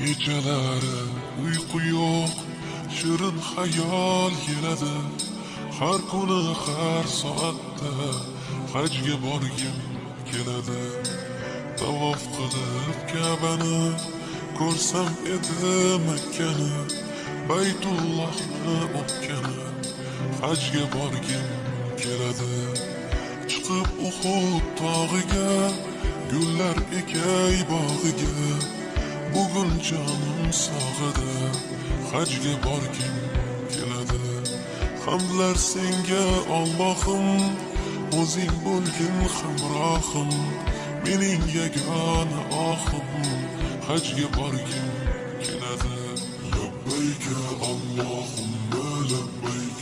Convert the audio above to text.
Kechalari uyqu yo'q, shirin xayol keladi. Har kuni har soatda hajga borgim keladi. Tavof qilib Ka'bani ko'rsam edi Makkani, Baytullohni o'pkani, hajga borgim keladi. Chiqib Uhud tog'iga, gullar ekay bog'iga, bugun jonim sog'ida, hajga borgim keladi. Hamdlar senga Allohim, o'zing bo'lgin hamrohim, mening yagona ohim, hajga borgim keladi. Labbayk Allohumma labbayk,